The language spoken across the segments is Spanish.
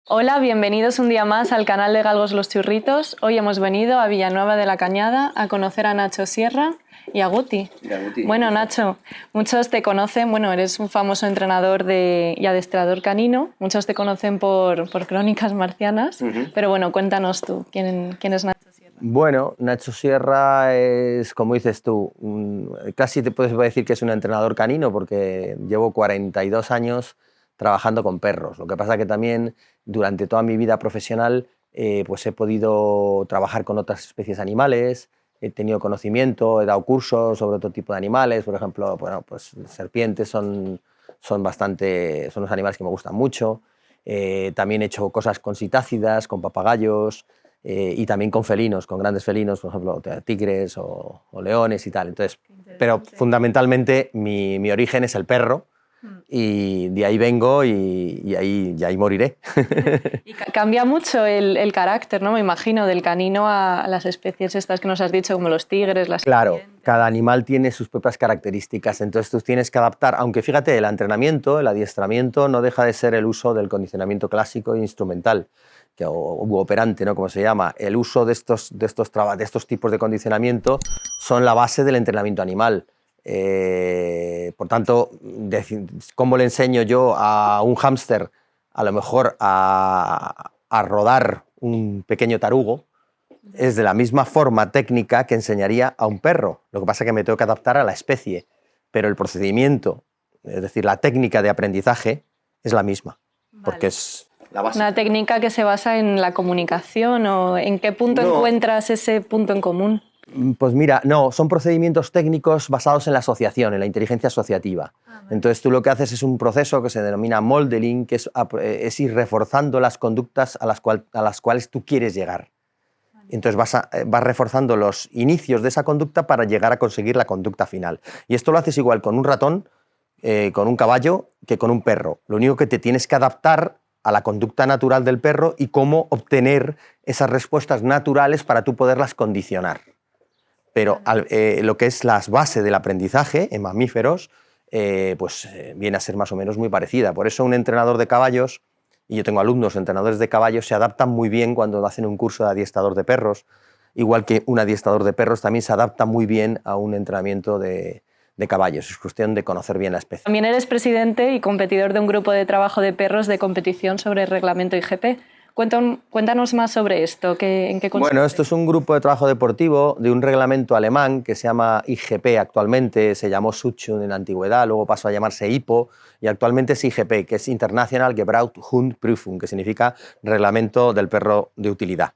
Hola, bienvenidos un día más al canal de Galgos los Churritos. Hoy hemos venido a Villanueva de la Cañada a conocer a Nacho Sierra y a Guti. Bueno, Nacho, muchos te conocen, eres un famoso entrenador y adestrador canino, muchos te conocen por Crónicas Marcianas, pero bueno, cuéntanos tú, ¿quién es Nacho Sierra? Bueno, Nacho Sierra es, como dices tú, casi te puedes decir que es un entrenador canino porque llevo 42 años trabajando con perros. Lo que pasa que también durante toda mi vida profesional pues he podido trabajar con otras especies animales, he tenido conocimiento, he dado cursos sobre otro tipo de animales, por ejemplo, pues serpientes son unos animales que me gustan mucho. También he hecho cosas con citácidas, con papagayos, y también con felinos, con grandes felinos, por ejemplo, tigres o leones y tal. Entonces, pero fundamentalmente mi origen es el perro y de ahí vengo y ahí moriré. Y cambia mucho el carácter, ¿no? Me imagino, del canino a las especies estas que nos has dicho, como los tigres, las Claro, serpientes. cada animal tiene sus propias características, entonces tú tienes que adaptar, aunque fíjate, el entrenamiento, el adiestramiento no deja de ser el uso del condicionamiento clásico e instrumental, u operante, ¿no? Como se llama. El uso de estos tipos de condicionamiento son la base del entrenamiento animal. Por tanto, ¿cómo le enseño yo a un hámster a lo mejor a rodar un pequeño tarugo? Es de la misma forma técnica que enseñaría a un perro. Lo que pasa es que me tengo que adaptar a la especie, pero el procedimiento, es decir, la técnica de aprendizaje es la misma, porque es la base. Una técnica que se basa en la comunicación, ¿o en qué punto encuentras ese punto en común? Pues mira, no, son procedimientos técnicos basados en la asociación, en la inteligencia asociativa. Entonces tú lo que haces es un proceso que se denomina modeling, que es ir reforzando las conductas a las cuales tú quieres llegar. Entonces vas reforzando los inicios de esa conducta para llegar a conseguir la conducta final. Y esto lo haces igual con un ratón, con un caballo, que con un perro. Lo único que te tienes que adaptar a la conducta natural del perro y cómo obtener esas respuestas naturales para tú poderlas condicionar. Pero lo que es las bases del aprendizaje en mamíferos, viene a ser más o menos muy parecida. Por eso un entrenador de caballos, y yo tengo alumnos entrenadores de caballos, se adaptan muy bien cuando hacen un curso de adiestrador de perros, igual que un adiestrador de perros también se adapta muy bien a un entrenamiento de caballos. Es cuestión de conocer bien la especie. También eres presidente y competidor de un grupo de trabajo de perros de competición sobre el reglamento IGP. Cuéntanos más sobre esto, ¿en qué consiste? Bueno, esto es un grupo de trabajo deportivo de un reglamento alemán que se llama IGP actualmente, se llamó Schutzhund en la antigüedad, luego pasó a llamarse IPO y actualmente es IGP, que es International Gebrauchthundprüfung, que significa Reglamento del Perro de Utilidad.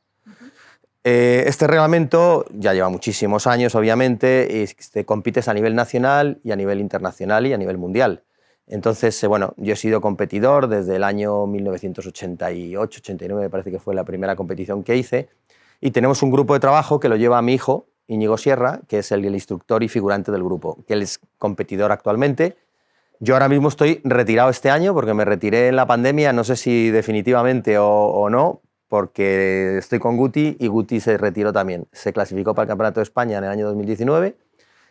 Este reglamento ya lleva muchísimos años, obviamente, y compites a nivel nacional y a nivel internacional y a nivel mundial. Entonces, yo he sido competidor desde el año 1988-89, me parece que fue la primera competición que hice, y tenemos un grupo de trabajo que lo lleva mi hijo, Íñigo Sierra, que es el instructor y figurante del grupo, que él es competidor actualmente. Yo ahora mismo estoy retirado este año porque me retiré en la pandemia, no sé si definitivamente o no, porque estoy con Guti y Guti se retiró también. Se clasificó para el Campeonato de España en el año 2019,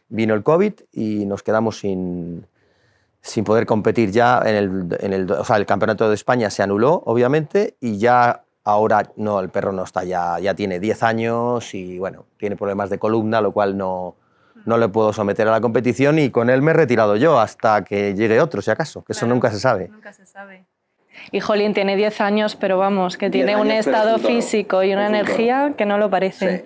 vino el COVID y nos quedamos sin poder competir ya el Campeonato de España se anuló, obviamente, y ya ahora no, el perro no está, ya tiene 10 años y tiene problemas de columna, lo cual no le puedo someter a la competición y con él me he retirado yo hasta que llegue otro, si acaso, que claro, eso nunca se sabe. Nunca se sabe. Y Jolín tiene 10 años, pero vamos, que tiene un estado físico y una energía que no lo parece. Sí.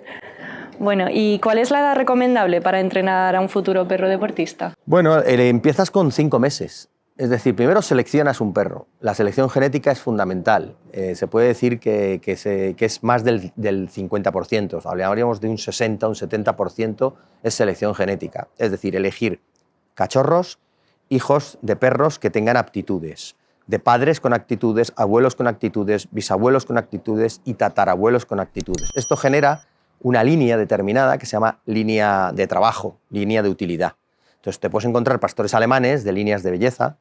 Bueno, ¿y cuál es la edad recomendable para entrenar a un futuro perro deportista? Bueno, empiezas con 5 meses. Es decir, primero seleccionas un perro. La selección genética es fundamental. Se puede decir que es más del 50%. Hablaríamos de un 60, un 70% es selección genética. Es decir, elegir cachorros, hijos de perros que tengan aptitudes. De padres con actitudes, abuelos con actitudes, bisabuelos con actitudes y tatarabuelos con actitudes. Esto genera una línea determinada que se llama línea de trabajo, línea de utilidad. Entonces te puedes encontrar pastores alemanes de líneas de belleza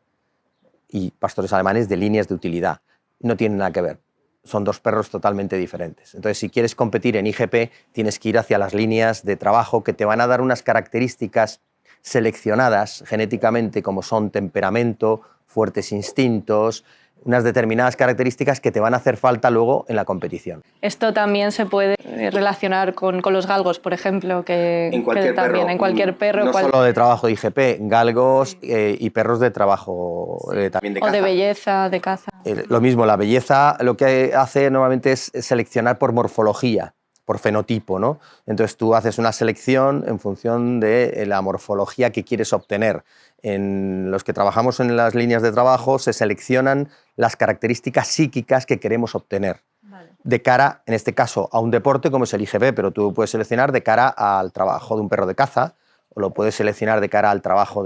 y pastores alemanes de líneas de utilidad. No tienen nada que ver, son dos perros totalmente diferentes. Entonces si quieres competir en IGP tienes que ir hacia las líneas de trabajo que te van a dar unas características seleccionadas genéticamente como son temperamento, fuertes instintos, unas determinadas características que te van a hacer falta luego en la competición. Esto también se puede relacionar con los galgos, por ejemplo, en cualquier perro. No solo de trabajo de IGP, galgos y perros de trabajo también de caza. O de belleza, de caza. Lo mismo, la belleza lo que hace normalmente es seleccionar por morfología, por fenotipo, ¿no? Entonces tú haces una selección en función de la morfología que quieres obtener. En los que trabajamos en las líneas de trabajo se seleccionan las características psíquicas que queremos obtener. Vale. De cara, en este caso, a un deporte como es el IGP, pero tú puedes seleccionar de cara al trabajo de un perro de caza o lo puedes seleccionar de cara al trabajo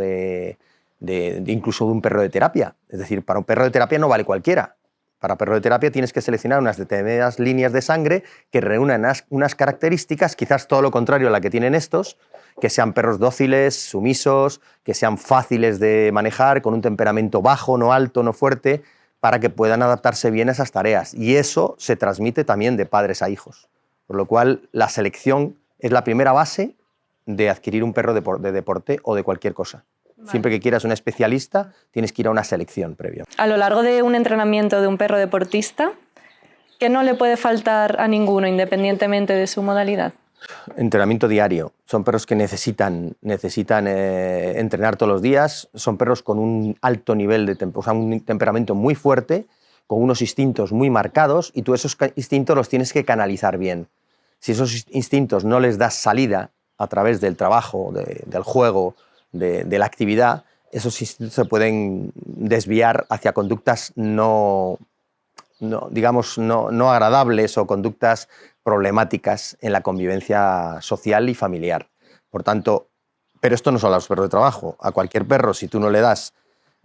incluso de un perro de terapia. Es decir, para un perro de terapia no vale cualquiera. Para perro de terapia tienes que seleccionar unas determinadas líneas de sangre que reúnan unas características, quizás todo lo contrario a la que tienen estos, que sean perros dóciles, sumisos, que sean fáciles de manejar, con un temperamento bajo, no alto, no fuerte, para que puedan adaptarse bien a esas tareas. Y eso se transmite también de padres a hijos. Por lo cual, la selección es la primera base de adquirir un perro de deporte o de cualquier cosa. Vale. Siempre que quieras un especialista, tienes que ir a una selección previa. A lo largo de un entrenamiento de un perro deportista, ¿qué no le puede faltar a ninguno, independientemente de su modalidad? Entrenamiento diario. Son perros que necesitan entrenar todos los días. Son perros con un alto nivel de un temperamento muy fuerte, con unos instintos muy marcados, y tú esos instintos los tienes que canalizar bien. Si esos instintos no les das salida a través del trabajo, del juego, de la actividad, esos instintos se pueden desviar hacia conductas no agradables o conductas problemáticas en la convivencia social y familiar. Por tanto, pero esto no solo a los perros de trabajo, a cualquier perro, si tú no le das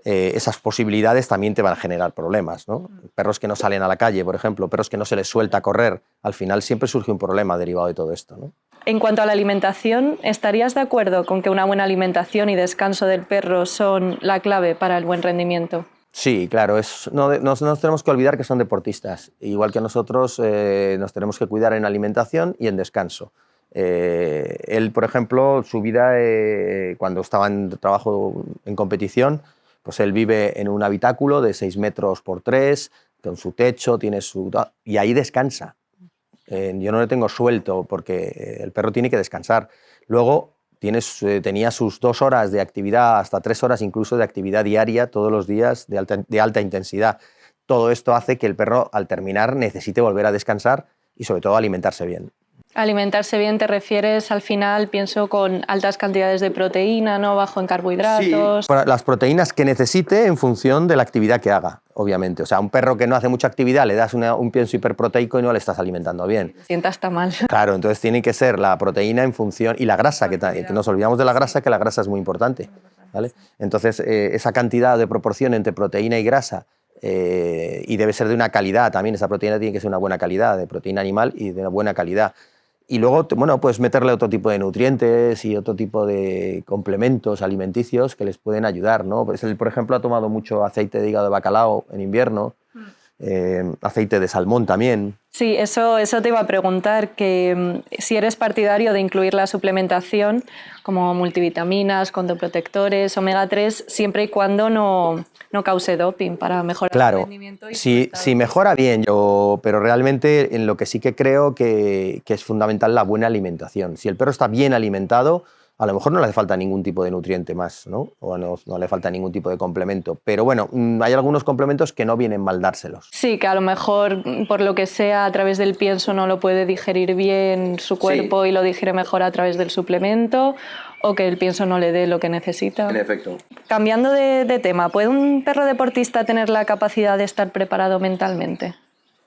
esas posibilidades, también te van a generar problemas, ¿no? Perros que no salen a la calle, por ejemplo, perros que no se les suelta a correr, al final siempre surge un problema derivado de todo esto, ¿no? En cuanto a la alimentación, ¿estarías de acuerdo con que una buena alimentación y descanso del perro son la clave para el buen rendimiento? Sí, claro, no nos tenemos que olvidar que son deportistas. Igual que nosotros nos tenemos que cuidar en alimentación y en descanso. Él, por ejemplo, su vida, cuando estaba en trabajo en competición, pues él vive en un habitáculo de 6 metros por 3, con su techo, y ahí descansa. Yo no le tengo suelto porque el perro tiene que descansar. Luego tenía sus 2 horas de actividad, hasta 3 horas incluso de actividad diaria, todos los días de alta intensidad. Todo esto hace que el perro, al terminar, necesite volver a descansar y sobre todo alimentarse bien. Alimentarse bien te refieres al final, pienso, con altas cantidades de proteína, ¿no? Bajo en carbohidratos. Sí, las proteínas que necesite en función de la actividad que haga, obviamente. O sea, a un perro que no hace mucha actividad le das un pienso hiperproteico y no le estás alimentando bien. Se sienta hasta mal. Claro, entonces tiene que ser la proteína en función, y la grasa, que nos olvidamos de la grasa, que la grasa es muy importante, ¿vale? Entonces, esa cantidad de proporción entre proteína y grasa, y debe ser de una calidad también, esa proteína tiene que ser una buena calidad, de proteína animal y de una buena calidad. Y luego, bueno, pues meterle otro tipo de nutrientes y otro tipo de complementos alimenticios que les pueden ayudar, ¿no? Pues él, por ejemplo, ha tomado mucho aceite de hígado de bacalao en invierno, aceite de salmón también. Sí, eso te iba a preguntar, que si eres partidario de incluir la suplementación como multivitaminas, condoprotectores, omega 3, siempre y cuando no cause doping, para mejorar el rendimiento. Claro, si mejora bien, pero realmente en lo que sí que creo que es fundamental la buena alimentación. Si el perro está bien alimentado, a lo mejor no le hace falta ningún tipo de nutriente más, ¿no? O no le falta ningún tipo de complemento. Pero bueno, hay algunos complementos que no vienen mal dárselos. Sí, que a lo mejor, por lo que sea, a través del pienso no lo puede digerir bien su cuerpo, sí, y lo digiere mejor a través del suplemento, o que el pienso no le dé lo que necesita. En efecto. Cambiando de tema, ¿puede un perro deportista tener la capacidad de estar preparado mentalmente?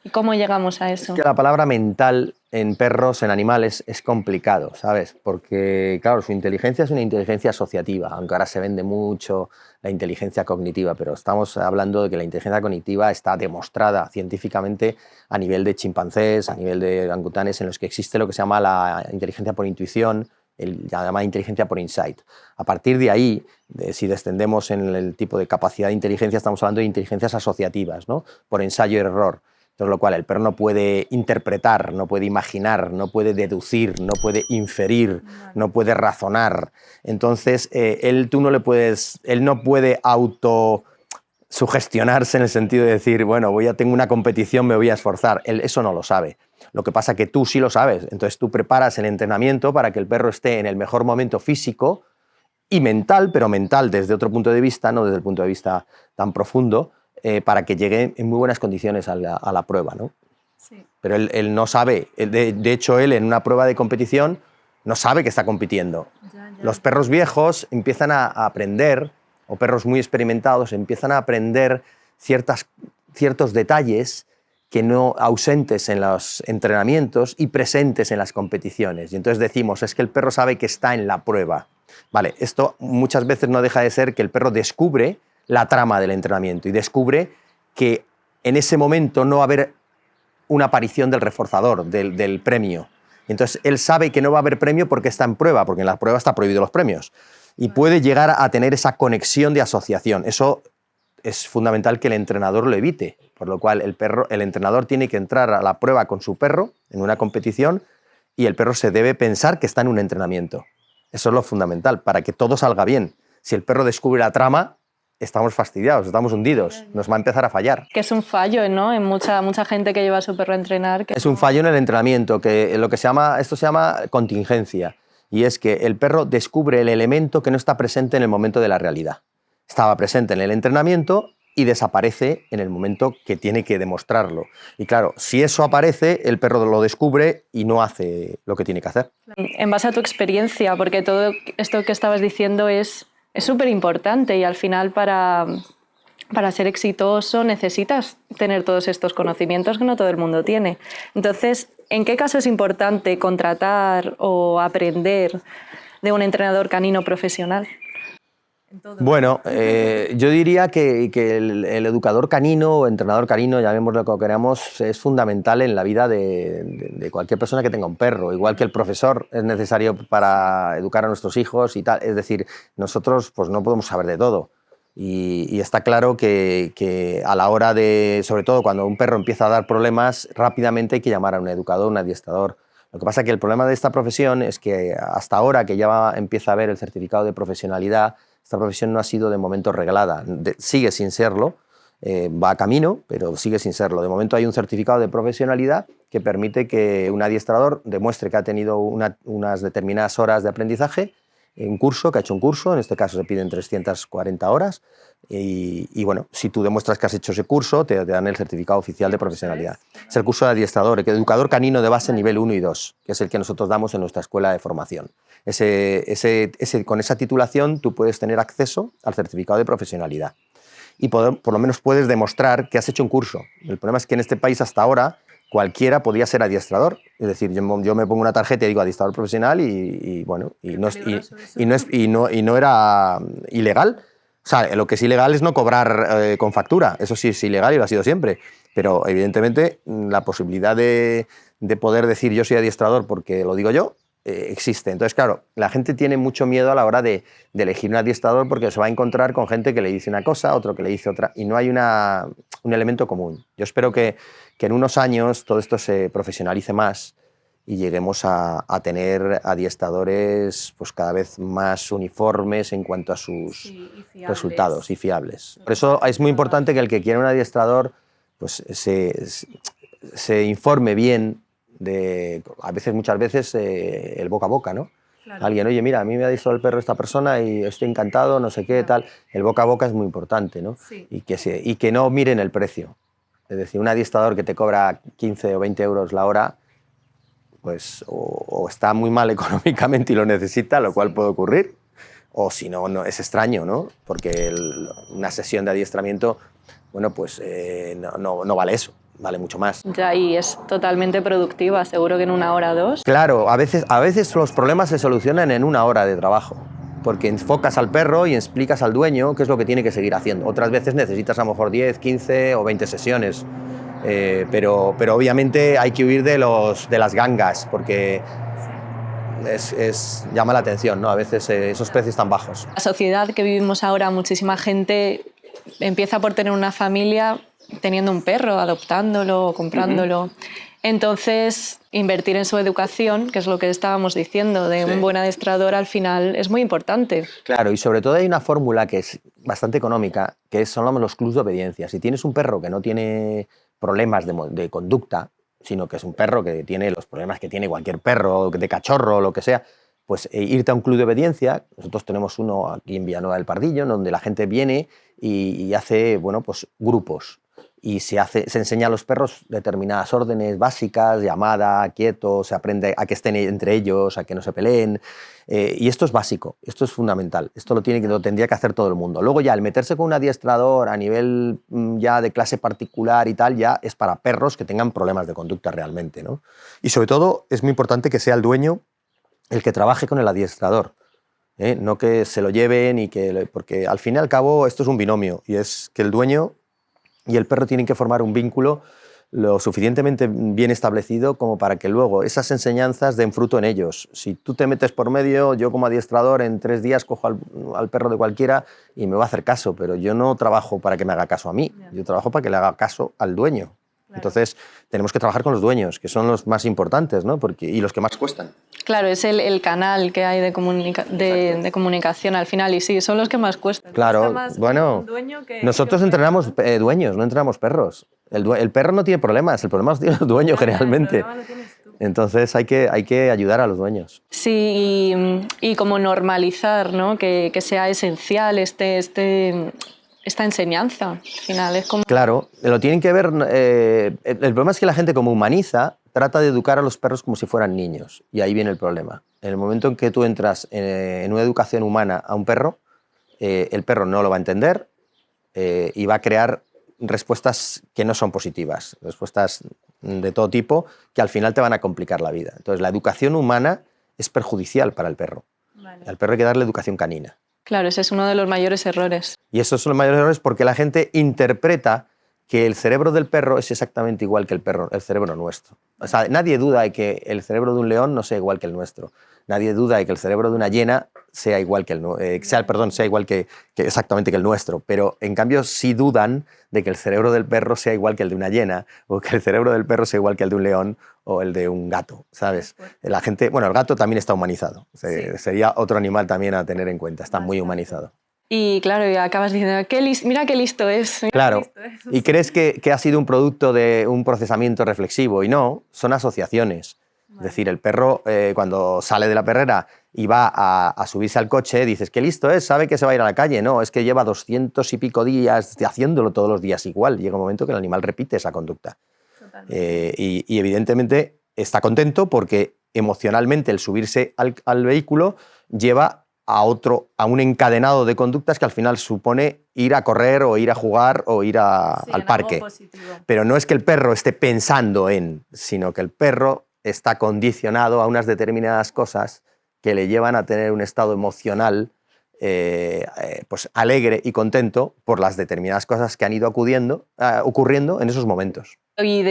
¿Y cómo llegamos a eso? Es que la palabra mental en perros, en animales, es complicado, ¿sabes? Porque, claro, su inteligencia es una inteligencia asociativa, aunque ahora se vende mucho la inteligencia cognitiva, pero estamos hablando de que la inteligencia cognitiva está demostrada científicamente a nivel de chimpancés, a nivel de orangutanes, en los que existe lo que se llama la inteligencia por intuición, la llamada inteligencia por insight. A partir de ahí, si descendemos en el tipo de capacidad de inteligencia, estamos hablando de inteligencias asociativas, ¿no? Por ensayo y error. Entonces, lo cual el perro no puede interpretar, no puede imaginar, no puede deducir, no puede inferir, no puede razonar. Entonces, él no puede sugestionarse en el sentido de decir, bueno, tengo una competición, me voy a esforzar. Él eso no lo sabe. Lo que pasa es que tú sí lo sabes. Entonces tú preparas el entrenamiento para que el perro esté en el mejor momento físico y mental, pero mental desde otro punto de vista, no desde el punto de vista tan profundo, para que llegue en muy buenas condiciones a la prueba, ¿no? Sí. Pero él no sabe. De hecho, él en una prueba de competición no sabe que está compitiendo. Ya. Los perros viejos empiezan a aprender, o perros muy experimentados, empiezan a aprender ciertos detalles que no ausentes en los entrenamientos y presentes en las competiciones. Y entonces decimos, es que el perro sabe que está en la prueba. Vale, esto muchas veces no deja de ser que el perro descubre la trama del entrenamiento y descubre que en ese momento no va a haber una aparición del reforzador, del premio. Entonces él sabe que no va a haber premio porque está en prueba, porque en la prueba está prohibido los premios. Y puede llegar a tener esa conexión de asociación. Eso es fundamental que el entrenador lo evite, por lo cual el entrenador tiene que entrar a la prueba con su perro en una competición y el perro se debe pensar que está en un entrenamiento. Eso es lo fundamental, para que todo salga bien. Si el perro descubre la trama, estamos fastidiados, estamos hundidos, nos va a empezar a fallar. Que es un fallo, ¿no? En mucha gente que lleva a su perro a entrenar. Es un fallo en el entrenamiento, esto se llama contingencia, y es que el perro descubre el elemento que no está presente en el momento de la realidad. Estaba presente en el entrenamiento y desaparece en el momento que tiene que demostrarlo. Y claro, si eso aparece, el perro lo descubre y no hace lo que tiene que hacer. En base a tu experiencia, porque todo esto que estabas diciendo es súper importante y al final para ser exitoso necesitas tener todos estos conocimientos que no todo el mundo tiene. Entonces, ¿en qué caso es importante contratar o aprender de un entrenador canino profesional? Bueno, yo diría que el educador canino o entrenador canino, llamémoslo como queramos, es fundamental en la vida de cualquier persona que tenga un perro, igual que el profesor es necesario para educar a nuestros hijos y tal. Es decir, nosotros pues, no podemos saber de todo y está claro que a la hora de, sobre todo cuando un perro empieza a dar problemas, rápidamente hay que llamar a un educador, un adiestrador. Lo que pasa es que el problema de esta profesión es que hasta ahora que ya empieza a haber el certificado de profesionalidad, esta profesión no ha sido de momento reglada, sigue sin serlo, va a camino, pero sigue sin serlo. De momento hay un certificado de profesionalidad que permite que un adiestrador demuestre que ha tenido unas determinadas horas de aprendizaje, un curso, que ha hecho un curso, en este caso se piden 340 horas, y bueno, si tú demuestras que has hecho ese curso, te dan el certificado oficial de profesionalidad. Es el curso de adiestrador, el educador canino de base nivel 1 y 2, que es el que nosotros damos en nuestra escuela de formación. Con esa titulación tú puedes tener acceso al certificado de profesionalidad y por lo menos puedes demostrar que has hecho un curso. El problema es que en este país hasta ahora cualquiera podía ser adiestrador. Es decir, yo me pongo una tarjeta y digo adiestrador profesional y no era ilegal. O sea, lo que es ilegal es no cobrar con factura. Eso sí es ilegal y lo ha sido siempre. Pero evidentemente la posibilidad de poder decir yo soy adiestrador porque lo digo yo, existe. Entonces, claro, la gente tiene mucho miedo a la hora de elegir un adiestrador porque se va a encontrar con gente que le dice una cosa, otro que le dice otra, y no hay un elemento común. Yo espero que en unos años todo esto se profesionalice más y lleguemos a tener adiestradores pues, cada vez más uniformes en cuanto a sus resultados y fiables. Por eso es muy importante que el que quiera un adiestrador pues, se informe bien muchas veces el boca a boca, ¿no? Claro. Alguien, oye, mira, a mí me ha dicho el perro esta persona y estoy encantado, no sé qué, tal. El boca a boca es muy importante, ¿no? Sí. Y que no miren el precio. Es decir, un adiestrador que te cobra 15 o 20 euros la hora, pues o está muy mal económicamente y lo necesita, lo cual puede ocurrir, o si no, no es extraño, ¿no? Porque una sesión de adiestramiento, bueno, pues no vale eso. Vale mucho más. Ya, y es totalmente productiva, seguro que en 1 hora o 2. Claro, a veces los problemas se solucionan en 1 hora de trabajo, porque enfocas al perro y explicas al dueño qué es lo que tiene que seguir haciendo. Otras veces necesitas a lo mejor 10, 15 o 20 sesiones, pero obviamente hay que huir de las gangas, porque llama la atención, ¿no? A veces esos precios tan bajos. La sociedad que vivimos ahora, muchísima gente empieza por tener una familia teniendo un perro, adoptándolo o comprándolo. Entonces, invertir en su educación, que es lo que estábamos diciendo, de un buen adestrador al final es muy importante. Claro, y sobre todo hay una fórmula que es bastante económica, que son los clubs de obediencia. Si tienes un perro que no tiene problemas de conducta, sino que es un perro que tiene los problemas que tiene cualquier perro, de cachorro o lo que sea, pues irte a un club de obediencia. Nosotros tenemos uno aquí en Villanueva del Pardillo, donde la gente viene y hace, bueno, pues grupos. Y se enseña a los perros determinadas órdenes básicas, llamada, quieto, se aprende a que estén entre ellos, a que no se peleen. Y esto es básico, esto es fundamental, esto lo tendría que hacer todo el mundo. Luego ya el meterse con un adiestrador a nivel ya de clase particular y tal, ya es para perros que tengan problemas de conducta realmente, ¿no? Y sobre todo es muy importante que sea el dueño el que trabaje con el adiestrador. No que se lo lleven porque al fin y al cabo esto es un binomio y es que el dueño y el perro tienen que formar un vínculo lo suficientemente bien establecido como para que luego esas enseñanzas den fruto en ellos. Si tú te metes por medio, yo como adiestrador en 3 días cojo al perro de cualquiera y me va a hacer caso, pero yo no trabajo para que me haga caso a mí, yo trabajo para que le haga caso al dueño. Claro. Entonces tenemos que trabajar con los dueños, que son los más importantes, ¿no? Y los que más cuestan. Claro, es el canal que hay de comunicación al final y sí, son los que más cuestan. Claro, bueno, nosotros entrenamos dueños, no entrenamos perros. El perro no tiene problemas, el problema lo tiene el dueño generalmente. El problema lo tienes tú. Entonces hay que ayudar a los dueños. Sí, y como normalizar, ¿no? que sea esencial esta enseñanza. Al final es como... Claro, lo tienen que ver... el problema es que la gente como humaniza trata de educar a los perros como si fueran niños. Y ahí viene el problema. En el momento en que tú entras en una educación humana a un perro, el perro no lo va a entender y va a crear respuestas que no son positivas, respuestas de todo tipo que al final te van a complicar la vida. Entonces, la educación humana es perjudicial para el perro. Vale. Al perro hay que darle educación canina. Claro, ese es uno de los mayores errores. Y esos son los mayores errores porque la gente interpreta que el cerebro del perro es exactamente igual que el cerebro nuestro. O sea, nadie duda de que el cerebro de un león no sea igual que el nuestro. Nadie duda de que el cerebro de una hiena sea igual que sea igual que exactamente que el nuestro. Pero en cambio sí dudan de que el cerebro del perro sea igual que el de una hiena o que el cerebro del perro sea igual que el de un león o el de un gato, ¿sabes? La gente, bueno, el gato también está humanizado. Sí. Sería otro animal también a tener en cuenta. Está muy humanizado. Y claro, y acabas diciendo, mira qué listo es. Claro, listo es. Y crees que ha sido un producto de un procesamiento reflexivo y no, son asociaciones. Vale. Es decir, el perro cuando sale de la perrera y va a subirse al coche, dices, qué listo es, sabe que se va a ir a la calle. No, es que lleva 200 y pico días haciéndolo todos los días igual. Llega un momento que el animal repite esa conducta. Y evidentemente está contento porque emocionalmente el subirse al vehículo lleva a un encadenado de conductas que al final supone ir a correr o ir a jugar o ir al parque. Pero no es que el perro esté pensando sino que el perro está condicionado a unas determinadas cosas que le llevan a tener un estado emocional pues alegre y contento por las determinadas cosas que han ido ocurriendo en esos momentos. Y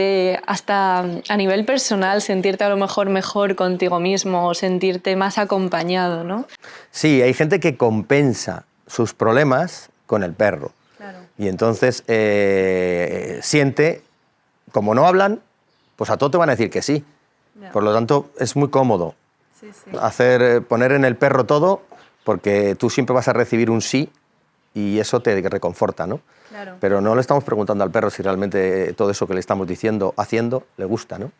hasta a nivel personal, sentirte a lo mejor contigo mismo o sentirte más acompañado, ¿no? Sí, hay gente que compensa sus problemas con el perro. Claro. Y entonces siente, como no hablan, pues a todo te van a decir que sí. Yeah. Por lo tanto, es muy cómodo poner en el perro todo porque tú siempre vas a recibir un sí y eso te reconforta, ¿no? Claro. Pero no le estamos preguntando al perro si realmente todo eso que le estamos diciendo, haciendo, le gusta, ¿no?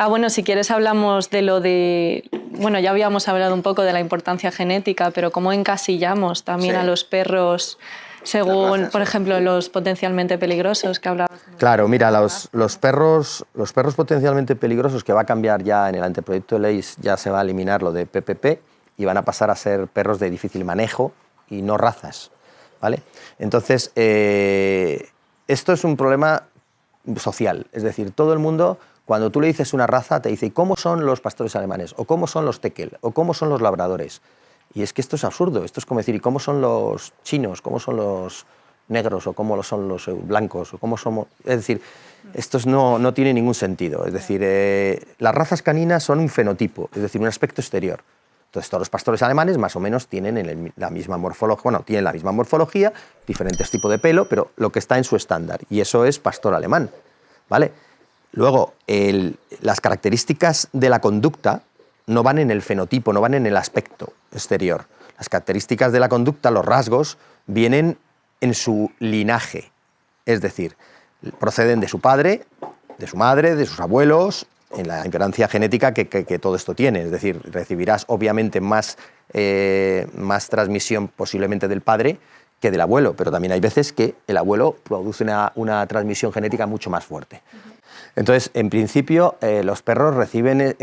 Bueno, si quieres hablamos de lo de bueno, ya habíamos hablado un poco de la importancia genética, pero cómo encasillamos también a los perros según, por ejemplo, los potencialmente peligrosos que hablabas. Claro, mira, los perros potencialmente peligrosos, que va a cambiar ya en el anteproyecto de ley, ya se va a eliminar lo de PPP y van a pasar a ser perros de difícil manejo y no razas, ¿vale? Entonces, esto es un problema social, es decir, todo el mundo, cuando tú le dices una raza, te dice, ¿y cómo son los pastores alemanes? ¿O cómo son los tekel? ¿O cómo son los labradores? Y es que esto es absurdo, esto es como decir, ¿y cómo son los chinos? ¿Cómo son los negros? ¿O cómo son los blancos? ¿O cómo somos? Es decir, esto no tiene ningún sentido. Es decir, las razas caninas son un fenotipo, es decir, un aspecto exterior. Entonces, todos los pastores alemanes más o menos tienen la misma morfología, bueno, tienen la misma morfología, diferentes tipos de pelo, pero lo que está en su estándar, y eso es pastor alemán, ¿vale? Luego, las características de la conducta no van en el fenotipo, no van en el aspecto exterior. Las características de la conducta, los rasgos, vienen en su linaje, es decir, proceden de su padre, de su madre, de sus abuelos, en la herencia genética que todo esto tiene, es decir, recibirás obviamente más transmisión posiblemente del padre que del abuelo, pero también hay veces que el abuelo produce una transmisión genética mucho más fuerte. Entonces, en principio, los perros reciben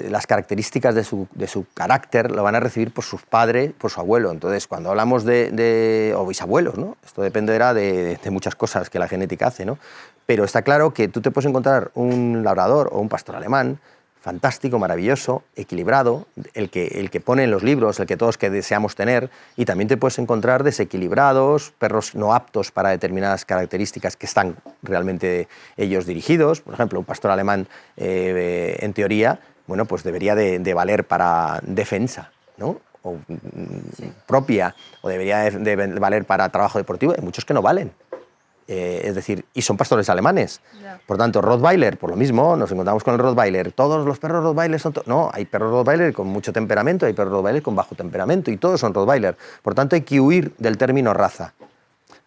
las características de su carácter, lo van a recibir por sus padres, por su abuelo. Entonces, cuando hablamos o bisabuelos, ¿no? Esto dependerá de muchas cosas que la genética hace, ¿no? Pero está claro que tú te puedes encontrar un labrador o un pastor alemán fantástico, maravilloso, equilibrado, el que pone en los libros, el que todos que deseamos tener, y también te puedes encontrar desequilibrados, perros no aptos para determinadas características que están realmente ellos dirigidos. Por ejemplo, un pastor alemán, en teoría, bueno, pues debería de valer para defensa, ¿no? O propia, o debería de valer para trabajo deportivo. Hay muchos que no valen. Es decir, y son pastores alemanes. Yeah. Por tanto, Rottweiler, por lo mismo, nos encontramos con el Rottweiler. Todos los perros Rottweiler son... No, hay perros Rottweiler con mucho temperamento, hay perros Rottweiler con bajo temperamento, y todos son Rottweiler. Por tanto, hay que huir del término raza.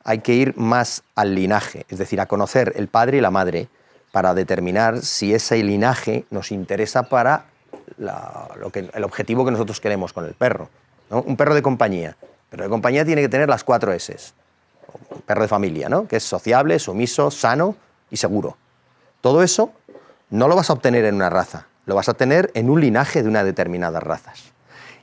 Hay que ir más al linaje, es decir, a conocer el padre y la madre para determinar si ese linaje nos interesa para el objetivo que nosotros queremos con el perro, ¿no? Un perro de compañía. Pero de compañía tiene que tener las 4 S. Un perro de familia, ¿no? Que es sociable, sumiso, sano y seguro. Todo eso no lo vas a obtener en una raza, lo vas a tener en un linaje de una determinada razas.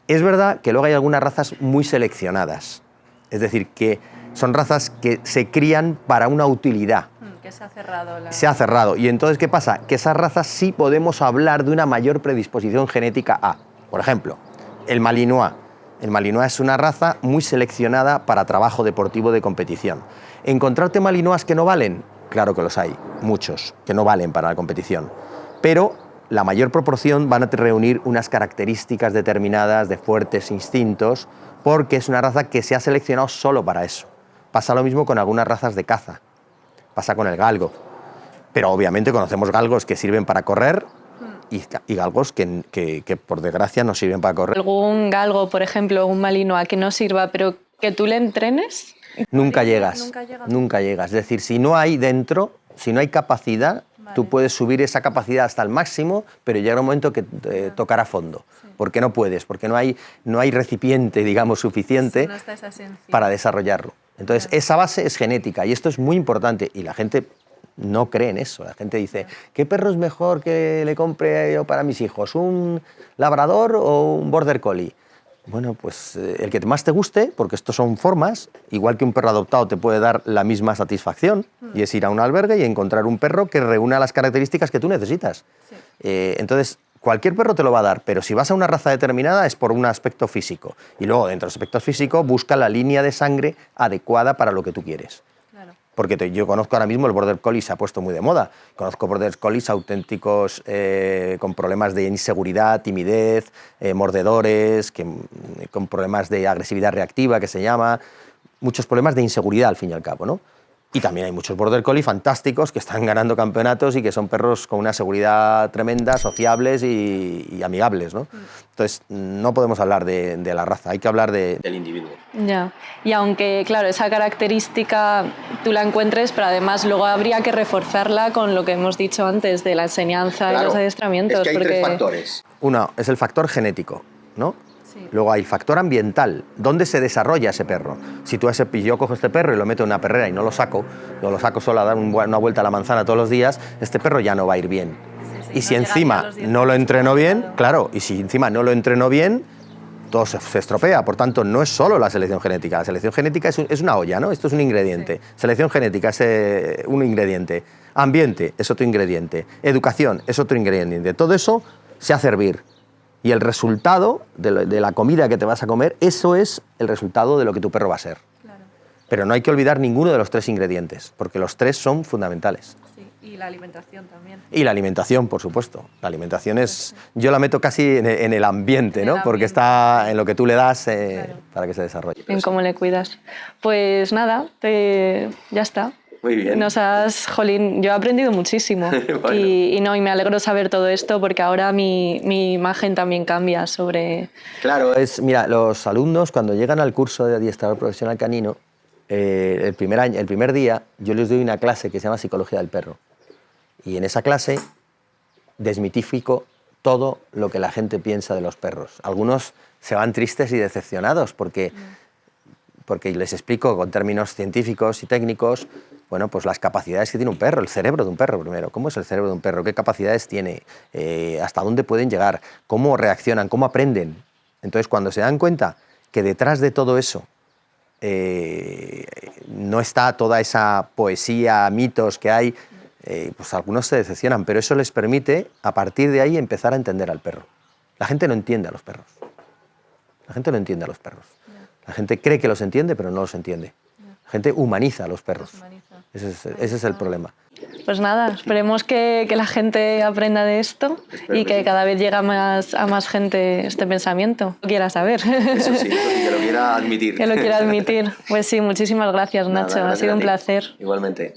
Es verdad que luego hay algunas razas muy seleccionadas, es decir, que son razas que se crían para una utilidad. Que se ha cerrado. Se ha cerrado. Y entonces, ¿qué pasa? Que esas razas sí podemos hablar de una mayor predisposición genética a. Por ejemplo, el Malinois. El Malinois es una raza muy seleccionada para trabajo deportivo de competición. ¿Encontrarte Malinois que no valen? Claro que los hay, muchos, que no valen para la competición. Pero la mayor proporción van a reunir unas características determinadas de fuertes instintos, porque es una raza que se ha seleccionado solo para eso. Pasa lo mismo con algunas razas de caza. Pasa con el galgo. Pero obviamente conocemos galgos que sirven para correr, y galgos que por desgracia no sirven para correr. ¿Algún galgo, por ejemplo, un Malinois que no sirva, pero que tú le entrenes? Nunca llegas. Es decir, si no hay dentro, si no hay capacidad, vale, tú puedes subir esa capacidad hasta el máximo, pero llega un momento que tocará fondo. Sí. ¿Por qué no puedes? Porque no hay recipiente, digamos, suficiente para desarrollarlo. Entonces, esa base es genética, y esto es muy importante, y la gente no cree en eso. La gente dice, ¿qué perro es mejor que le compre yo para mis hijos? ¿Un labrador o un border collie? Bueno, pues el que más te guste, porque estos son formas, igual que un perro adoptado te puede dar la misma satisfacción, y es ir a un albergue y encontrar un perro que reúna las características que tú necesitas. Sí. Entonces, cualquier perro te lo va a dar, pero si vas a una raza determinada es por un aspecto físico. Y luego, dentro del aspecto físico, busca la línea de sangre adecuada para lo que tú quieres. Porque yo conozco ahora mismo el Border Collie, se ha puesto muy de moda. Conozco Border Collies auténticos con problemas de inseguridad, timidez, mordedores, con problemas de agresividad reactiva, que se llama. Muchos problemas de inseguridad, al fin y al cabo, ¿no? Y también hay muchos Border Collie fantásticos que están ganando campeonatos y que son perros con una seguridad tremenda, sociables y amigables, ¿no? Entonces, no podemos hablar de la raza, hay que hablar del individuo. Ya, y aunque, claro, esa característica tú la encuentres, pero además luego habría que reforzarla con lo que hemos dicho antes de la enseñanza, claro, y los adiestramientos. Es que hay 3 factores. Uno es el factor genético, ¿no? Sí. Luego hay factor ambiental, ¿dónde se desarrolla ese perro? Si tú yo cojo este perro y lo meto en una perrera y no lo saco solo a dar una vuelta a la manzana todos los días, este perro ya no va a ir bien. Y si encima no lo entreno bien, claro, y si encima no lo entreno bien, todo se estropea. Por tanto, no es solo la selección genética. La selección genética es una olla, ¿no? Esto es un ingrediente. Sí. Selección genética es un ingrediente. Ambiente es otro ingrediente. Educación es otro ingrediente. Todo eso se hace hervir. Y el resultado de la comida que te vas a comer, eso es el resultado de lo que tu perro va a ser. Claro. Pero no hay que olvidar ninguno de los 3 ingredientes, porque los 3 son fundamentales. Y la alimentación también. Y la alimentación, por supuesto. La alimentación es... Yo la meto casi en el ambiente, ¿no? Porque está en lo que tú le das claro. Para que se desarrolle. En cómo le cuidas. Pues nada, ya está. Muy bien. Jolín, yo he aprendido muchísimo. Bueno. y me alegro saber todo esto porque ahora mi imagen también cambia sobre... Claro, mira, los alumnos cuando llegan al curso de adiestrador profesional canino, el primer día yo les doy una clase que se llama Psicología del Perro. Y en esa clase desmitifico todo lo que la gente piensa de los perros. Algunos se van tristes y decepcionados porque les explico con términos científicos y técnicos, bueno, pues las capacidades que tiene un perro, el cerebro de un perro primero. ¿Cómo es el cerebro de un perro? ¿Qué capacidades tiene? ¿Hasta dónde pueden llegar? ¿Cómo reaccionan? ¿Cómo aprenden? Entonces, cuando se dan cuenta que detrás de todo eso no está toda esa poesía, mitos que hay, pues algunos se decepcionan, pero eso les permite, a partir de ahí, empezar a entender al perro. La gente no entiende a los perros. La gente no entiende a los perros. La gente cree que los entiende, pero no los entiende. La gente humaniza a los perros. Ese es el problema. Pues nada, esperemos que la gente aprenda de esto y que cada vez llegue a más gente este pensamiento. Lo quiera saber. Eso sí, que lo quiera admitir. Que lo quiera admitir. Pues sí, muchísimas gracias, Nacho. Ha sido un placer. Igualmente.